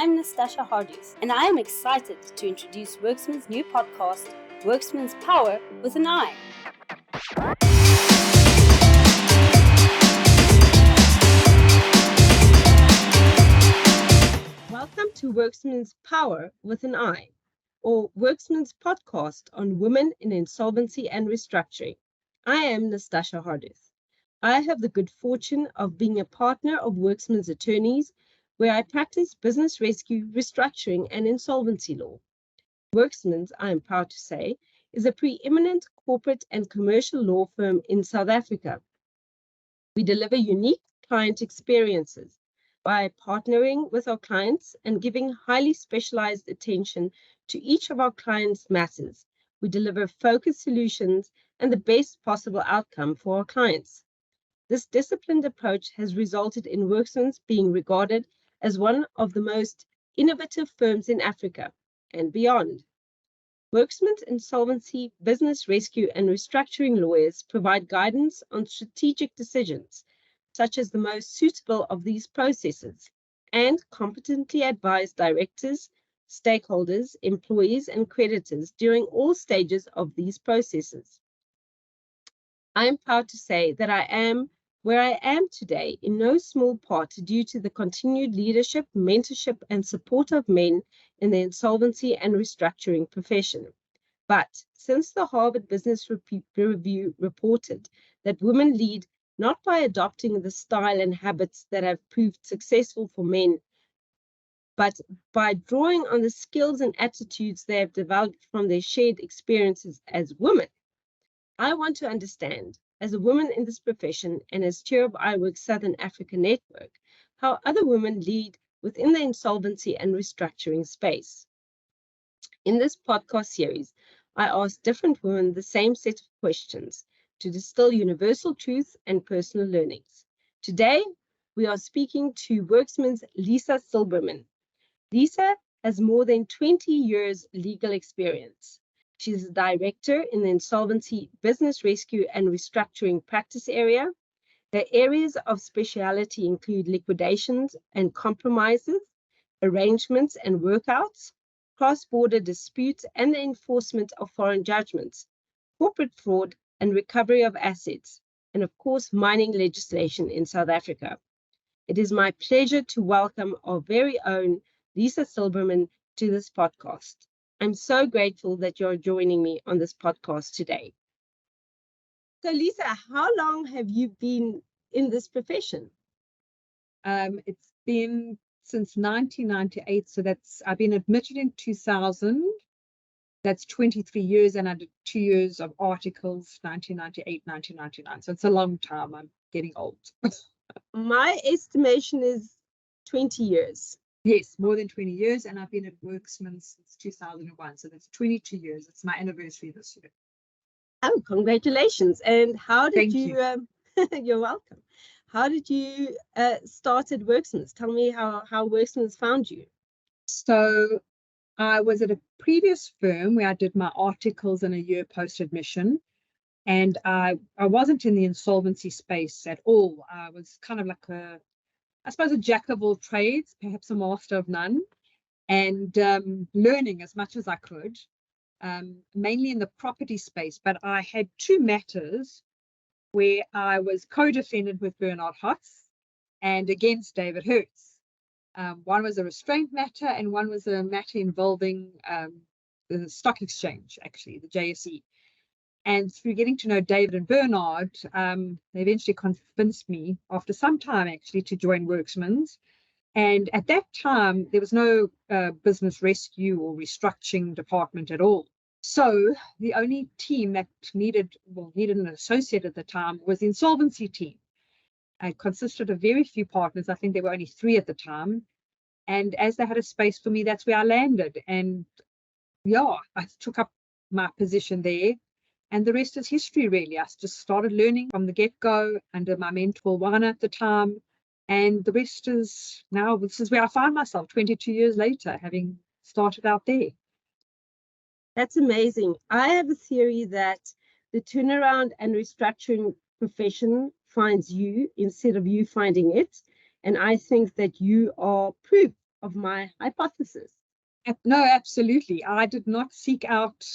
I'm Nastasha Harduth, and I am excited to introduce Worksman's new podcast, Worksman's Power with an I. Welcome to Worksman's Power with an I, or Worksman's podcast on women in insolvency and restructuring. I am Nastasha Harduth. I have the good fortune of being a partner of Worksman's attorneys, where I practice business rescue, restructuring, and insolvency law. Worksman's, I am proud to say, is a preeminent corporate and commercial law firm in South Africa. We deliver unique client experiences by partnering with our clients and giving highly specialized attention to each of our clients' matters. We deliver focused solutions and the best possible outcome for our clients. This disciplined approach has resulted in Worksman's being regarded as one of the most innovative firms in Africa and beyond. Worksman's insolvency, business rescue, and restructuring lawyers provide guidance on strategic decisions, such as the most suitable of these processes, and competently advise directors, stakeholders, employees, and creditors during all stages of these processes. I am proud to say that I am where I am today in no small part due to the continued leadership, mentorship, and support of men in the insolvency and restructuring profession. But since the Harvard Business Review reported that women lead not by adopting the style and habits that have proved successful for men, but by drawing on the skills and attitudes they have developed from their shared experiences as women, I want to understand, as a woman in this profession and as chair of iWork Southern Africa Network, how other women lead within the insolvency and restructuring space. In this podcast series, I ask different women the same set of questions to distill universal truth and personal learnings. Today, we are speaking to Worksman's Lisa Silberman. Lisa has more than 20 years legal experience. She is a director in the insolvency, business rescue, and restructuring practice area. Her areas of speciality include liquidations and compromises, arrangements and workouts, cross-border disputes and the enforcement of foreign judgments, corporate fraud and recovery of assets, and of course, mining legislation in South Africa. It is my pleasure to welcome our very own Lisa Silberman to this podcast. I'm so grateful that you're joining me on this podcast today. So, Lisa, how long have you been in this profession? It's been since 1998, so I've been admitted in 2000. That's 23 years, and I did 2 years of articles, 1998, 1999. So it's a long time. I'm getting old. My estimation is 20 years. Yes, more than 20 years, and I've been at Worksman since 2001, so that's 22 years. It's my anniversary this year. Oh, congratulations. And how did Thank you. You're welcome. How did you start at Worksman's? Tell me how Worksman's found you. So I was at a previous firm where I did my articles in a year post-admission, and I wasn't in the insolvency space at all. I was kind of like I suppose a jack of all trades, perhaps a master of none, and learning as much as I could, mainly in the property space. But I had two matters where I was co-defendant with Bernard Hotz and against David Hertz. One was a restraint matter and one was a matter involving the stock exchange, actually, the JSE. And through getting to know David and Bernard, they eventually convinced me, after some time actually, to join Worksman's. And at that time, there was no business rescue or restructuring department at all. So the only team that needed an associate at the time was the insolvency team. It consisted of very few partners. I think there were only 3 at the time. And as they had a space for me, that's where I landed. And yeah, I took up my position there. And the rest is history, really. I just started learning from the get-go under my mentor, Wana, at the time. And the rest is now, this is where I find myself 22 years later, having started out there. That's amazing. I have a theory that the turnaround and restructuring profession finds you instead of you finding it. And I think that you are proof of my hypothesis. No, absolutely. I did not seek out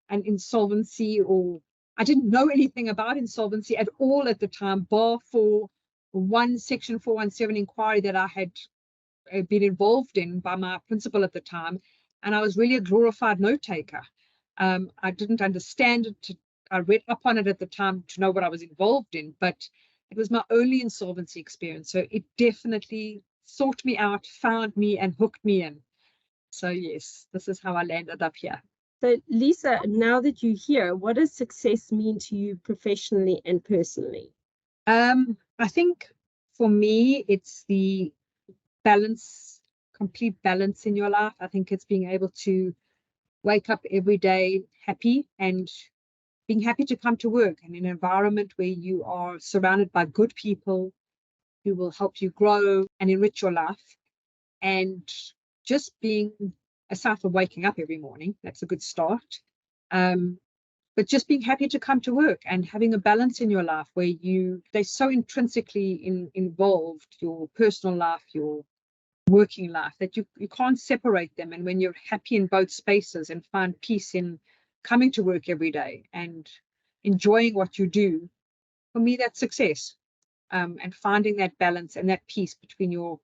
an insolvency, or I didn't know anything about insolvency at all at the time, bar for one Section 417 inquiry that I had been involved in by my principal at the time. And I was really a glorified note taker. I didn't understand it. I read up on it at the time to know what I was involved in, but it was my only insolvency experience. So it definitely sought me out, found me, and hooked me in. So yes, this is how I landed up here. So Lisa, now that you're here, what does success mean to you professionally and personally? I think for me, it's the balance, complete balance in your life. I think it's being able to wake up every day happy and being happy to come to work in an environment where you are surrounded by good people who will help you grow and enrich your life. And just being, aside from waking up every morning, that's a good start. But just being happy to come to work and having a balance in your life where they're so intrinsically involved, your personal life, your working life, that you can't separate them. And when you're happy in both spaces and find peace in coming to work every day and enjoying what you do, for me, that's success. And finding that balance and that peace between your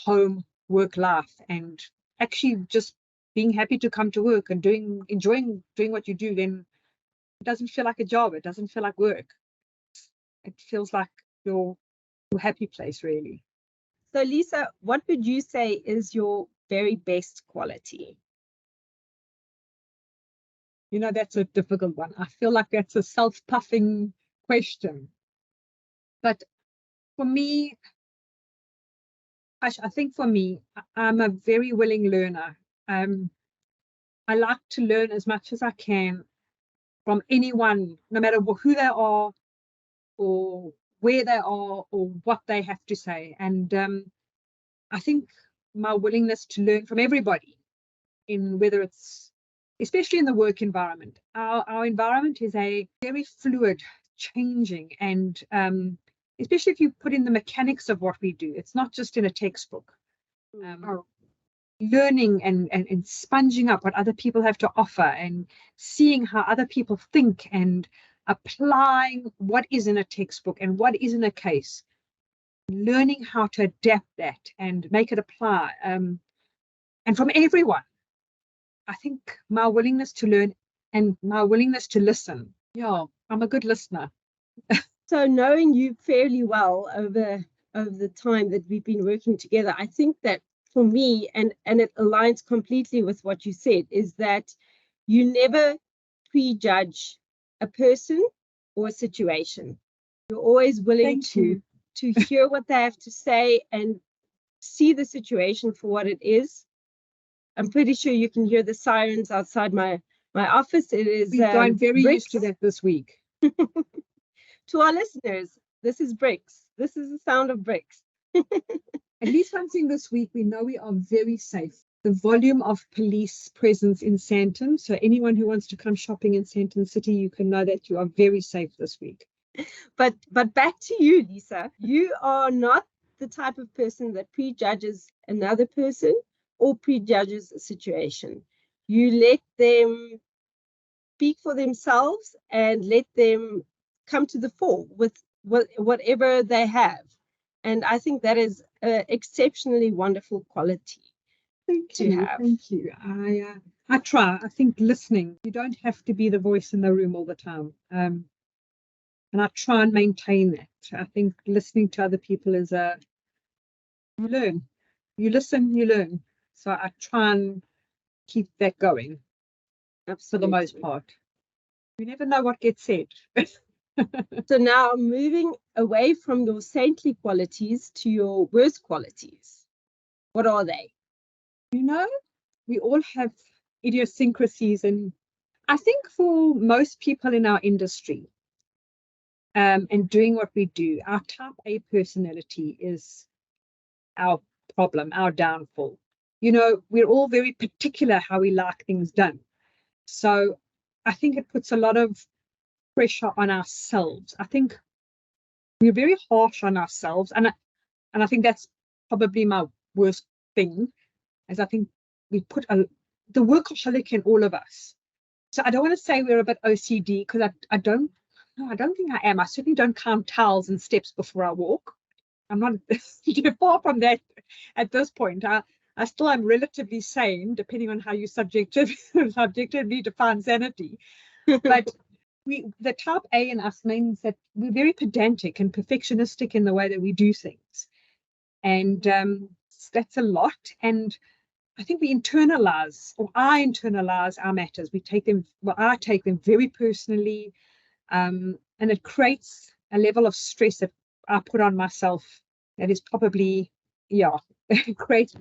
home, work life, and actually just being happy to come to work and enjoying doing what you do, then it doesn't feel like a job. It doesn't feel like work. It feels like your happy place, really. So Lisa, what would you say is your very best quality? You know, that's a difficult one. I feel like that's a self-puffing question. But for me, I think for me, I'm a very willing learner. I like to learn as much as I can from anyone, no matter who they are or where they are or what they have to say. And I think my willingness to learn from everybody, in whether it's, especially in the work environment. Our environment is a very fluid, changing, and especially if you put in the mechanics of what we do, it's not just in a textbook. Learning and sponging up what other people have to offer and seeing how other people think and applying what is in a textbook and what is in a case, learning how to adapt that and make it apply, and from everyone. I think my willingness to learn and my willingness to listen. Yeah, I'm a good listener. So knowing you fairly well over the time that we've been working together, I think that for me, and it aligns completely with what you said, is that you never prejudge a person or a situation. You're always willing to hear what they have to say and see the situation for what it is. I'm pretty sure you can hear the sirens outside my office. It is We've gotten very used to that this week. To our listeners, this is bricks. This is the sound of bricks. At least one thing this week, we know we are very safe. The volume of police presence in Sandton. So anyone who wants to come shopping in Sandton City, you can know that you are very safe this week. But back to you, Lisa. You are not the type of person that prejudges another person or prejudges a situation. You let them speak for themselves and let them come to the fore with whatever they have. And I think that is an exceptionally wonderful quality to have. Thank you. I try. I think listening. You don't have to be the voice in the room all the time. And I try and maintain that. I think listening to other people is you learn. You listen, you learn. So I try and keep that going. Absolutely. For the most part. You never know what gets said. So now moving away from your saintly qualities to your worst qualities. What are they? You know, we all have idiosyncrasies, and I think for most people in our industry, and doing what we do, our type A personality is our problem, our downfall. You know, we're all very particular how we like things done. So I think it puts a lot of pressure on ourselves. I think we're very harsh on ourselves, and I think that's probably my worst thing, as I think we put the workaholic in all of us. So I don't want to say we're a bit OCD, because I don't think I am. I certainly don't count towels and steps before I walk. I'm not far from that at this point. I still am relatively sane, depending on how you subjectively define sanity. But the type A in us means that we're very pedantic and perfectionistic in the way that we do things. And that's a lot. And I think we internalize, or I internalize our matters. I take them very personally. And it creates a level of stress that I put on myself that is probably, it creates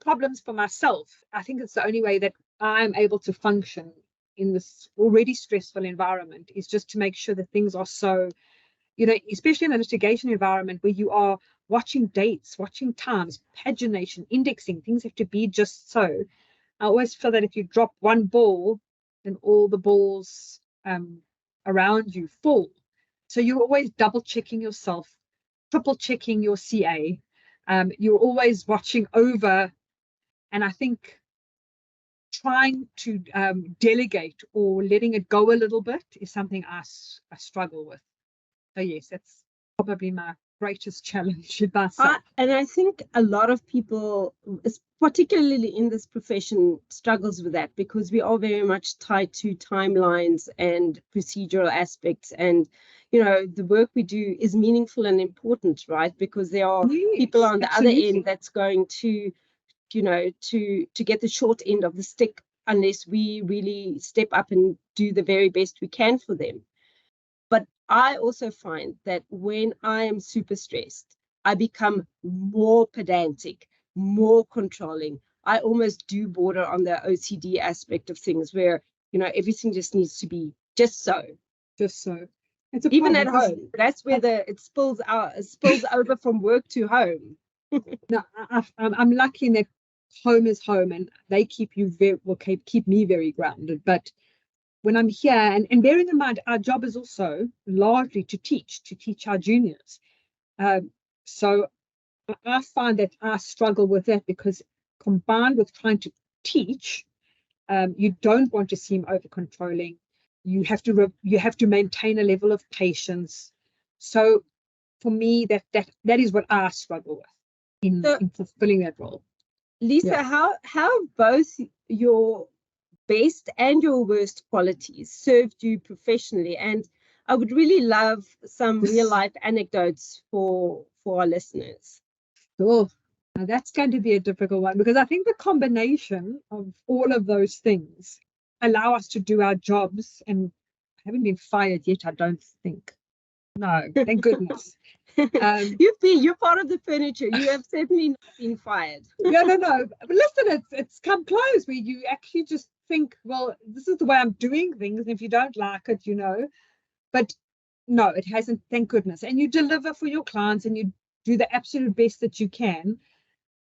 problems for myself. I think it's the only way that I'm able to function in this already stressful environment, is just to make sure that things are so, especially in a litigation environment where you are watching dates, watching times, pagination, indexing, things have to be just so. I always feel that if you drop one ball, then all the balls around you fall. So you're always double checking yourself, triple checking your CA. You're always watching over. And I think trying to delegate or letting it go a little bit is something I struggle with. So yes, that's probably my greatest challenge with myself. And I think a lot of people, particularly in this profession, struggles with that, because we are very much tied to timelines and procedural aspects. And, the work we do is meaningful and important, right? Because there are people on the other end that's going to, to get the short end of the stick unless we really step up and do the very best we can for them. But I also find that when I am super stressed, I become more pedantic, more controlling. I almost do border on the OCD aspect of things, where, everything just needs to be just so. Just so. It's even at home. That's where it spills over from work to home. No, I'm lucky in that home is home, and they keep me very grounded. But when I'm here, and bearing in mind, our job is also largely to teach our juniors. So I find that I struggle with that, because combined with trying to teach, you don't want to seem over controlling. You have to maintain a level of patience. So for me, that is what I struggle with in fulfilling that role. Lisa, how both your best and your worst qualities served you professionally? And I would really love some real life anecdotes for our listeners. Oh, now that's going to be a difficult one, because I think the combination of all of those things allow us to do our jobs. And I haven't been fired yet, I don't think. No, thank goodness. You're part of the furniture. You have certainly not been fired. No. But listen, it's come close, where you actually just think, well, this is the way I'm doing things, and if you don't like it, But no, it hasn't, thank goodness. And you deliver for your clients, and you do the absolute best that you can.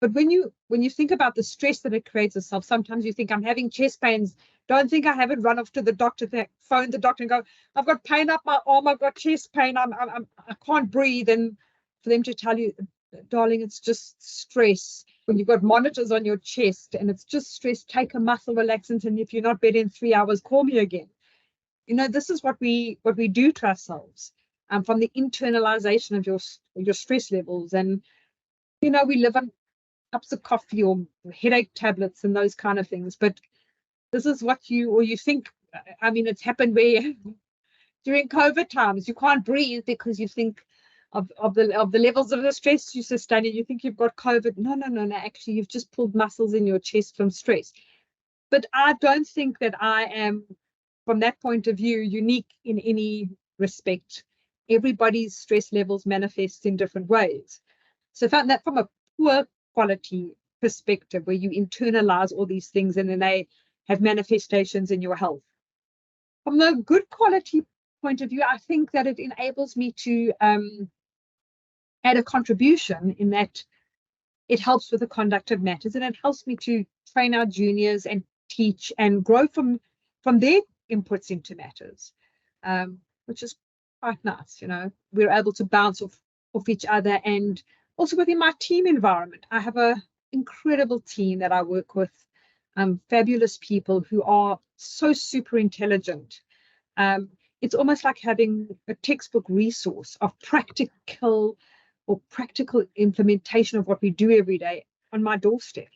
But when you think about the stress that it creates itself, sometimes you think, I'm having chest pains. Don't think I haven't run off to the doctor, phone the doctor and go, I've got pain up my arm, I've got chest pain, I can't breathe. And for them to tell you, darling, it's just stress. When you've got monitors on your chest and it's just stress, take a muscle relaxant, and if you're not better in 3 hours, call me again. This is what we do to ourselves, from the internalization of your stress levels. And we live on cups of coffee or headache tablets and those kind of things, but this is what you think. I mean, it's happened where during COVID times you can't breathe because you think of the levels of the stress you sustain, and you think you've got COVID. No, actually you've just pulled muscles in your chest from stress. But I don't think that I am, from that point of view, unique in any respect. Everybody's stress levels manifest in different ways. So I found that from a poor quality perspective, where you internalize all these things and then they have manifestations in your health. From the good quality point of view, I think that it enables me to add a contribution, in that it helps with the conduct of matters, and it helps me to train our juniors and teach and grow from their inputs into matters, which is quite nice. We're able to bounce off each other. And also within my team environment, I have a incredible team that I work with, fabulous people who are so super intelligent. It's almost like having a textbook resource of practical implementation of what we do every day on my doorstep.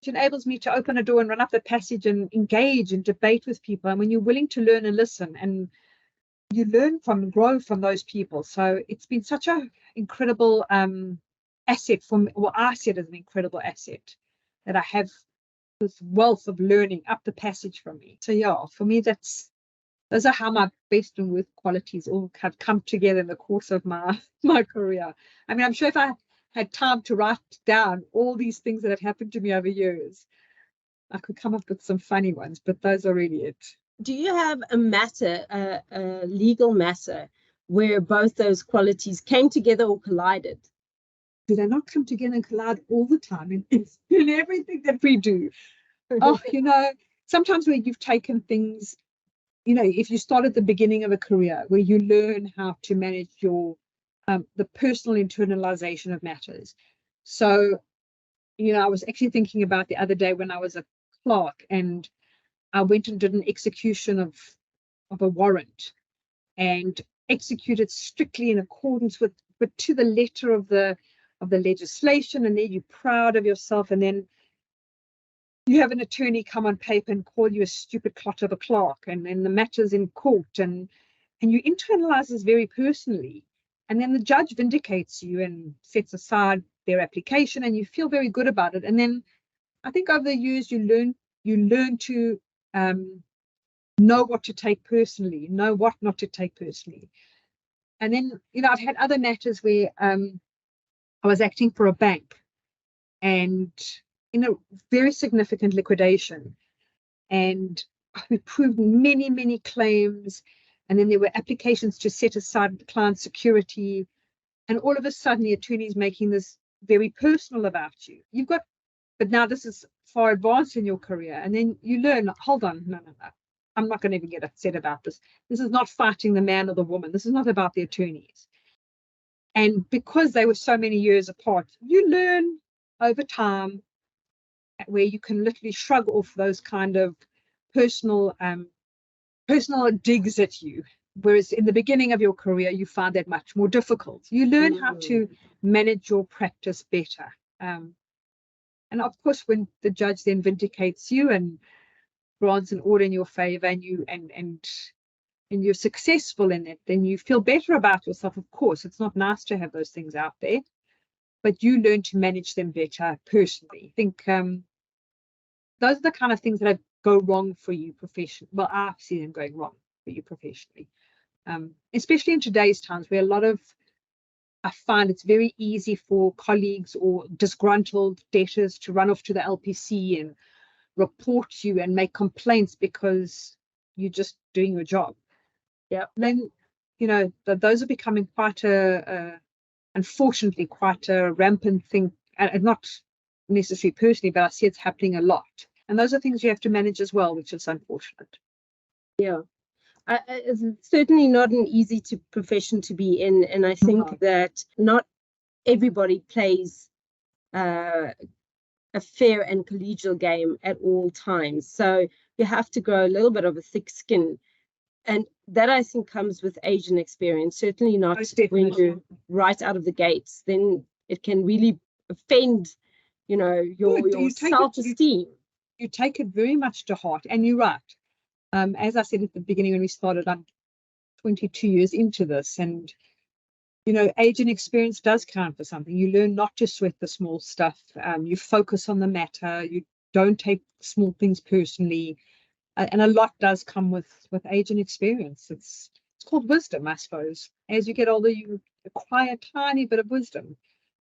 It enables me to open a door and run up the passage and engage and debate with people. And when you're willing to learn and listen, and you learn from and grow from those people. So it's been such an incredible asset for me. Well, I see it as an incredible asset that I have this wealth of learning up the passage from me. So yeah, for me, those are how my best and worst qualities all have come together in the course of my career. I mean, I'm sure if I had time to write down all these things that have happened to me over years, I could come up with some funny ones, but those are really it. Do you have a matter, a legal matter, where both those qualities came together or collided? Do they not come together and collide all the time in everything that we do? Oh, sometimes where you've taken things, if you start at the beginning of a career where you learn how to manage your the personal internalization of matters. So, I was actually thinking about the other day when I was a clerk and I went and did an execution of a warrant and executed strictly in accordance with, but to the letter of the legislation, and then you're proud of yourself, and then you have an attorney come on paper and call you a stupid clot of a clerk, and then the matter's in court, and you internalize this very personally, and then the judge vindicates you and sets aside their application, and you feel very good about it. And then I think over the years you learn to know what to take personally, know what not to take personally. And then, I've had other matters where I was acting for a bank and in a very significant liquidation, and we proved many, many claims, and then there were applications to set aside the client's security, and all of a sudden the attorney's making this very personal about you. But now this is far advanced in your career, and then you learn, hold on, no. I'm not going to even get upset about this. This is not fighting the man or the woman. This is not about the attorneys. And because they were so many years apart, you learn over time where you can literally shrug off those kind of personal digs at you. Whereas in the beginning of your career, you find that much more difficult. You learn how to manage your practice better. And of course, when the judge then vindicates you and grants an order in your favor, and you're successful in it, then you feel better about yourself. Of course, it's not nice to have those things out there, but you learn to manage them better personally. I think those are the kind of things that go wrong for you professionally. Well, I see them going wrong for you professionally, especially in today's times where I find it's very easy for colleagues or disgruntled debtors to run off to the LPC and report you and make complaints because you're just doing your job. Yeah. Then, those are becoming unfortunately, quite a rampant thing, and not necessarily personally, but I see it's happening a lot. And those are things you have to manage as well, which is unfortunate. Yeah. It's certainly not an easy profession to be in. And I think that not everybody plays a fair and collegial game at all times. So you have to grow a little bit of a thick skin. And that, I think, comes with age and experience, certainly not when you're right out of the gates. Then it can really offend, your self-esteem. You take it very much to heart, and you're right. As I said at the beginning when we started, I'm 22 years into this, and age and experience does count for something. You learn not to sweat the small stuff. You focus on the matter. You don't take small things personally. And a lot does come with age and experience. It's called wisdom, I suppose. As you get older, you acquire a tiny bit of wisdom.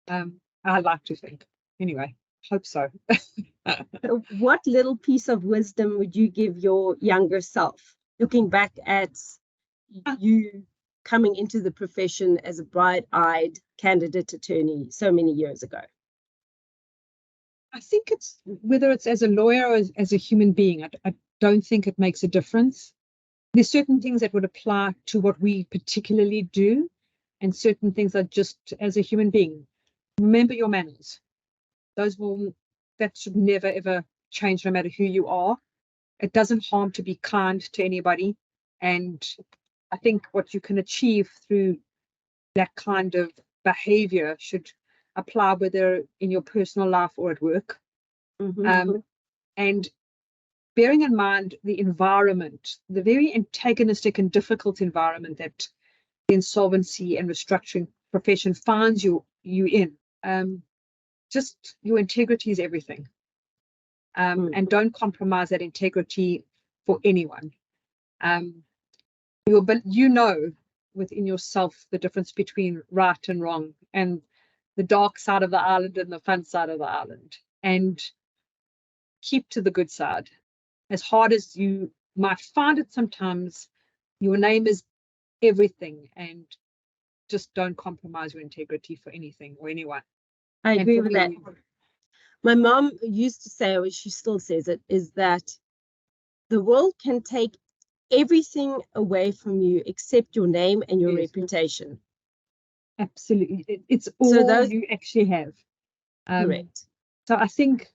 I like to think. Anyway, hope so. What little piece of wisdom would you give your younger self, looking back at you coming into the profession as a bright-eyed candidate attorney so many years ago? I think it's whether it's as a lawyer or as a human being, I don't think it makes a difference. There's certain things that would apply to what we particularly do, and certain things are just as a human being. Remember your manners. Those will that should never, ever change, no matter who you are. It doesn't harm to be kind to anybody. And I think what you can achieve through that kind of behavior should apply whether in your personal life or at work. And bearing in mind the environment, the very antagonistic and difficult environment that the insolvency and restructuring profession finds you in, just your integrity is everything. And don't compromise that integrity for anyone. But you know within yourself the difference between right and wrong, and the dark side of the island and the fun side of the island, and keep to the good side. As hard as you might find it sometimes, your name is everything, and just don't compromise your integrity for anything or anyone. I agree with that. My mom used to say, or she still says it, is that the world can take everything away from you except your name and your reputation. Absolutely. It's all you actually have. Correct. So I think,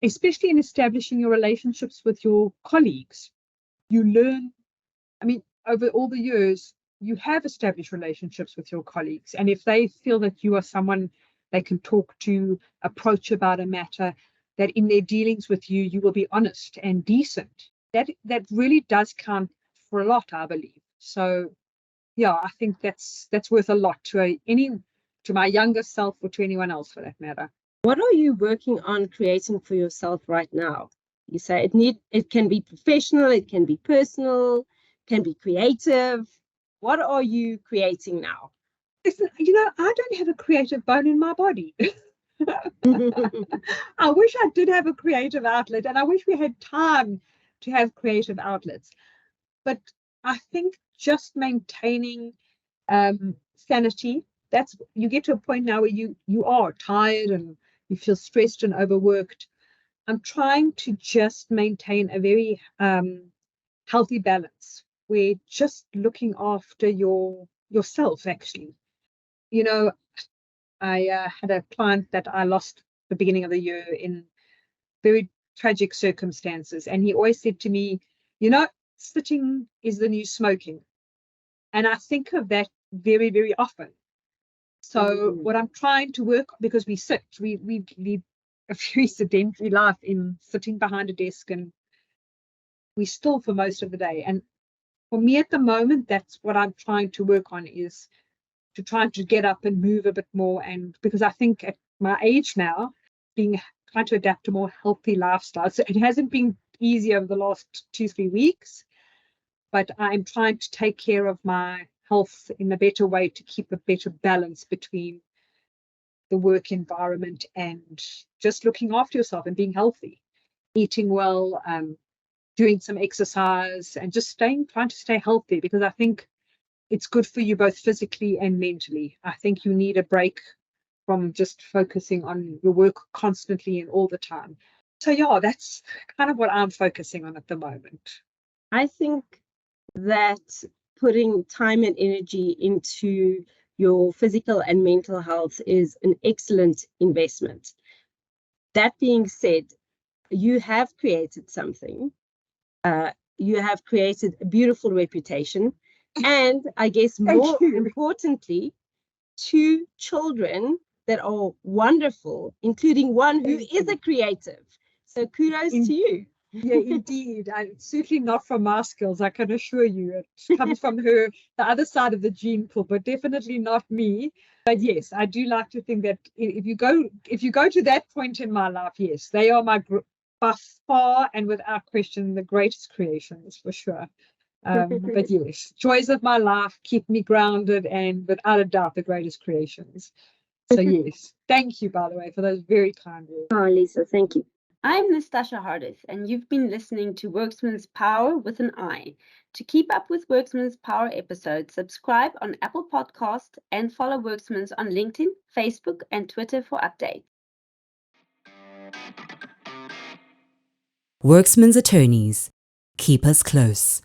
especially in establishing your relationships with your colleagues, you learn, I mean, over all the years, you have established relationships with your colleagues. And if they feel that you are someone they can talk to, approach about a matter, that in their dealings with you, you will be honest and decent. That really does count for a lot, I believe. So, yeah, I think that's worth a lot to my younger self, or to anyone else for that matter. What are you working on creating for yourself right now? You say it can be professional, it can be personal, can be creative. What are you creating now? Listen, I don't have a creative bone in my body. I wish I did have a creative outlet, and I wish we had time to have creative outlets. But I think just maintaining sanity, you get to a point now where you are tired and you feel stressed and overworked. I'm trying to just maintain a very healthy balance, where just looking after yourself, actually. I had a client that I lost the beginning of the year in very tragic circumstances, and he always said to me, sitting is the new smoking. And I think of that very, very often. So what I'm trying to work, because we lead a very sedentary life in sitting behind a desk, and we still for most of the day. And for me at the moment, that's what I'm trying to work on, is to try to get up and move a bit more. And because I think at my age now, trying to adapt to more healthy lifestyle. So it hasn't been easy over the last 2-3 weeks, but I'm trying to take care of my health in a better way, to keep a better balance between the work environment and just looking after yourself and being healthy, eating well, doing some exercise, and just trying to stay healthy, because I think it's good for you both physically and mentally. I think you need a break from just focusing on your work constantly and all the time. So yeah, that's kind of what I'm focusing on at the moment. I think that putting time and energy into your physical and mental health is an excellent investment. That being said, you have created something. You have created a beautiful reputation. And I guess more importantly, 2 children that are wonderful, including one who is a creative. So kudos to you. Yeah, indeed. It's certainly not from my skills, I can assure you. It comes from the other side of the gene pool, but definitely not me. But yes, I do like to think that if you go to that point in my life, yes, they are by far and without question the greatest creations, for sure. But yes, joys of my life keep me grounded, and without a doubt the greatest creations. So yes, thank you, by the way, for those very kind words. Oh, Lisa, thank you. I'm Nastasha Hardith, and you've been listening to Worksman's Power with an I. To keep up with Worksman's Power episodes, subscribe on Apple Podcasts and follow Worksman's on LinkedIn, Facebook, and Twitter for updates. Worksman's Attorneys. Keep us close.